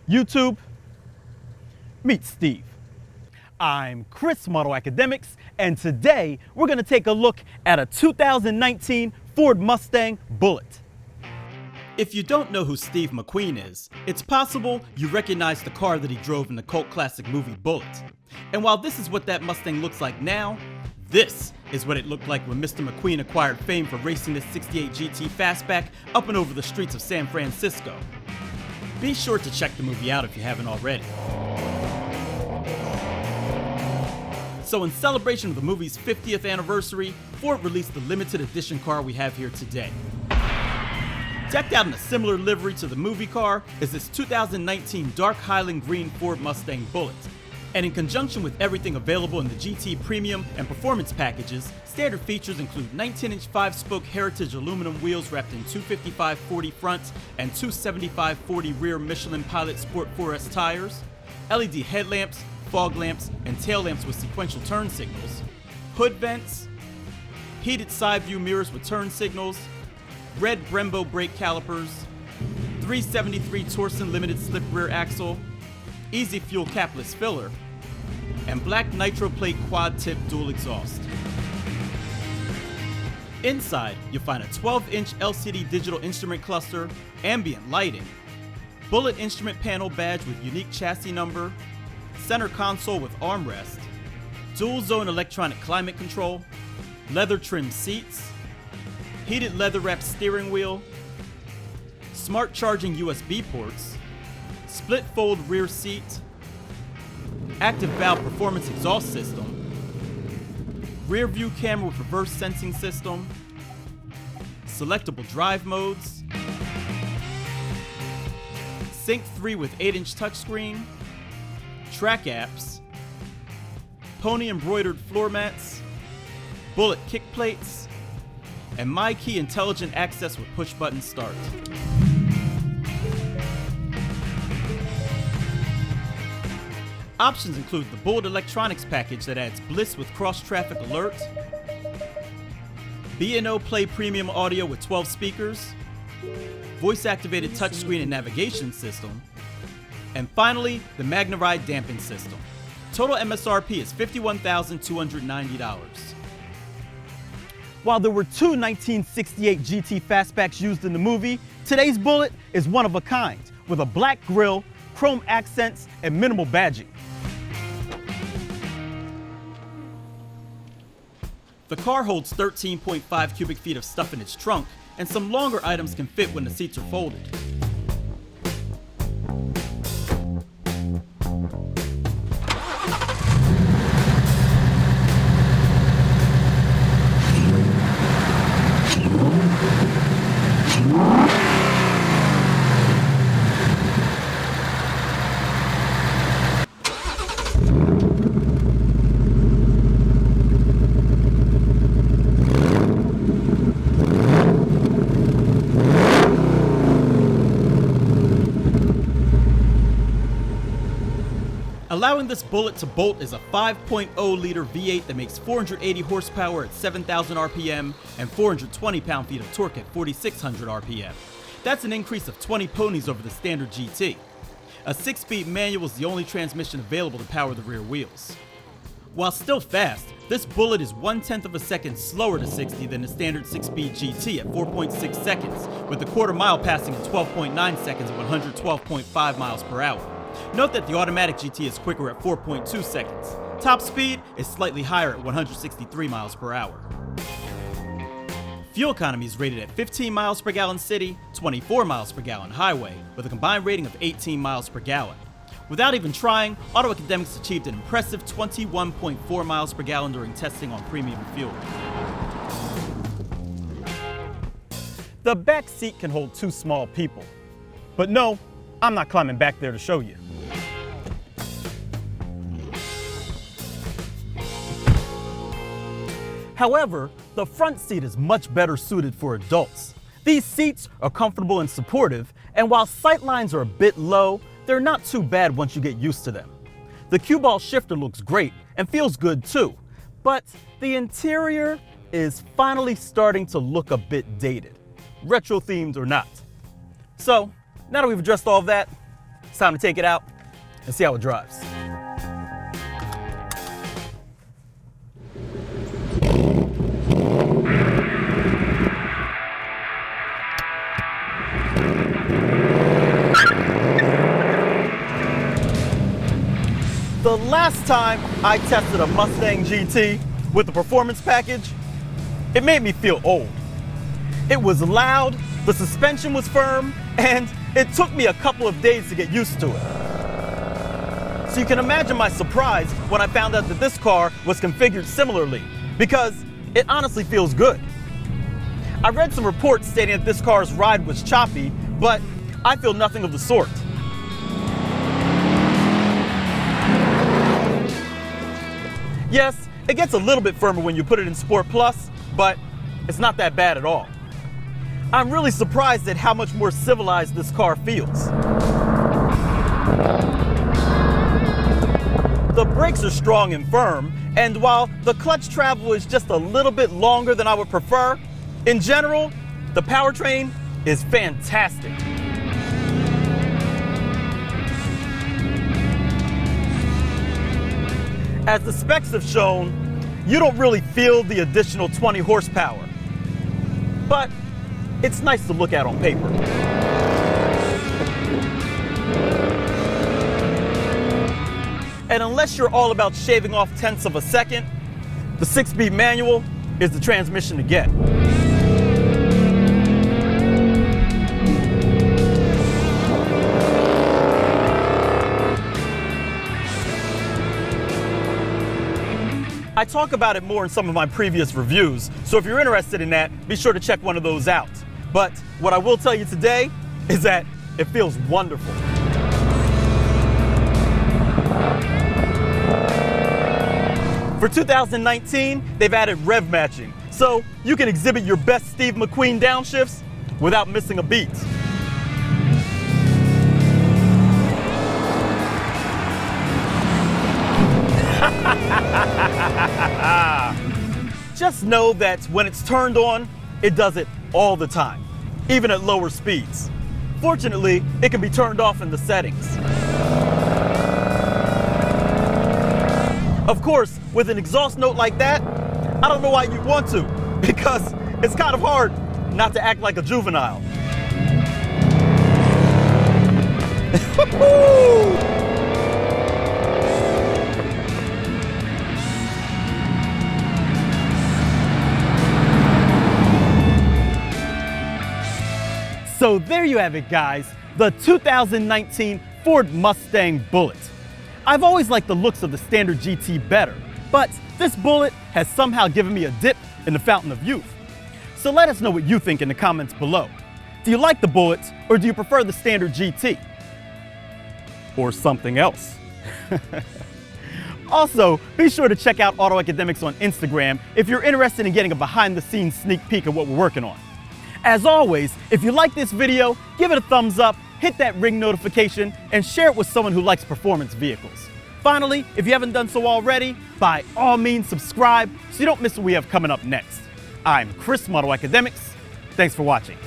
YouTube, meet Steve. I'm Chris from AutoAcademics, and today we're going to take a look at a 2019 Ford Mustang Bullitt. If you don't know who Steve McQueen is, it's possible you recognize the car that he drove in the cult classic movie Bullitt. And while this is what that Mustang looks like now, this is what it looked like when Mr. McQueen acquired fame for racing this 68 GT fastback up and over the streets of San Francisco. Be sure to check the movie out if you haven't already. So in celebration of the movie's 50th anniversary, Ford released the limited edition car we have here today. Decked out in a similar livery to the movie car is this 2019 dark Highland green Ford Mustang Bullitt. And in conjunction with everything available in the GT Premium and Performance packages, standard features include 19-inch 5-spoke Heritage aluminum wheels wrapped in 255/40 front and 275/40 rear Michelin Pilot Sport 4S tires, LED headlamps, fog lamps, and tail lamps with sequential turn signals, hood vents, heated side view mirrors with turn signals, red Brembo brake calipers, 373 Torsen limited slip rear axle, easy fuel capless filler, and black nitro plate quad tip dual exhaust. Inside, you'll find a 12-inch LCD digital instrument cluster, ambient lighting, Bullitt instrument panel badge with unique chassis number, center console with armrest, dual zone electronic climate control, leather trimmed seats, heated leather wrapped steering wheel, smart charging USB ports, split fold rear seat, active valve performance exhaust system, rear view camera with reverse sensing system, selectable drive modes, Sync 3 with 8-inch touchscreen, track apps, pony embroidered floor mats, Bullitt kick plates, and My Key intelligent access with push button start. Options include the Bullitt electronics package that adds Bliss with cross-traffic alert, B&O Play premium audio with 12 speakers, voice-activated touchscreen and navigation system, and finally, the Magna-Ride damping system. Total M.S.R.P is $51,290. While there were two 1968 GT fastbacks used in the movie, today's Bullitt is one of a kind, with a black grille, chrome accents, and minimal badging. The car holds 13.5 cubic feet of stuff in its trunk, and some longer items can fit when the seats are folded. Allowing this Bullitt to bolt is a 5.0-liter V8 that makes 480 horsepower at 7,000 RPM and 420 pound-feet of torque at 4,600 RPM. That's an increase of 20 ponies over the standard GT. A 6-speed manual is the only transmission available to power the rear wheels. While still fast, this Bullitt is 1/10 of a second slower to 60 than the standard 6-speed GT at 4.6 seconds, with the quarter mile passing in 12.9 seconds at 112.5 miles per hour. Note that the automatic GT is quicker at 4.2 seconds. Top speed is slightly higher at 163 miles per hour. Fuel economy is rated at 15 miles per gallon city, 24 miles per gallon highway, with a combined rating of 18 miles per gallon. Without even trying, AutoAcademics achieved an impressive 21.4 miles per gallon during testing on premium fuel. The back seat can hold 2 small people. But no, I'm not climbing back there to show you. However, the front seat is much better suited for adults. These seats are comfortable and supportive, and while sight lines are a bit low, they're not too bad once you get used to them. The cue ball shifter looks great and feels good too, but the interior is finally starting to look a bit dated, retro themed or not. So, now that we've addressed all of that, It's time to take it out and see how it drives. The last time I tested a Mustang GT with the performance package, it made me feel old. It was loud, the suspension was firm, and it took me a couple of days to get used to it. So you can imagine my surprise when I found out that this car was configured similarly, because it honestly feels good. I read some reports stating that this car's ride was choppy, but I feel nothing of the sort. Yes, it gets a little bit firmer when you put it in Sport Plus, but it's not that bad at all. I'm really surprised at how much more civilized this car feels. The brakes are strong and firm, and while the clutch travel is just a little bit longer than I would prefer, in general, the powertrain is fantastic. As the specs have shown, you don't really feel the additional 20 horsepower, but it's nice to look at on paper. And unless you're all about shaving off tenths of a second, the 6-speed manual is the transmission to get. I talk about it more in some of my previous reviews, so if you're interested in that, be sure to check one of those out. But what I will tell you today is that it feels wonderful. For 2019, they've added rev matching, so you can exhibit your best Steve McQueen downshifts without missing a beat. Just know that when it's turned on, it does it all the time, even at lower speeds. Fortunately, it can be turned off in the settings. Of course, with an exhaust note like that, I don't know why you'd want to, because it's kind of hard not to act like a juvenile. So there you have it, guys, the 2019 Ford Mustang Bullitt. I've always liked the looks of the standard GT better, but this Bullitt has somehow given me a dip in the fountain of youth. So let us know what you think in the comments below. Do you like the Bullitt, or do you prefer the standard GT? Or something else? Also, be sure to check out AutoAcademics on Instagram if you're interested in getting a behind-the-scenes sneak peek of what we're working on. As always, if you like this video, give it a thumbs up, hit that ring notification, and share it with someone who likes performance vehicles. Finally, if you haven't done so already, by all means subscribe so you don't miss what we have coming up next. I'm Chris from AutoAcademics. Thanks for watching.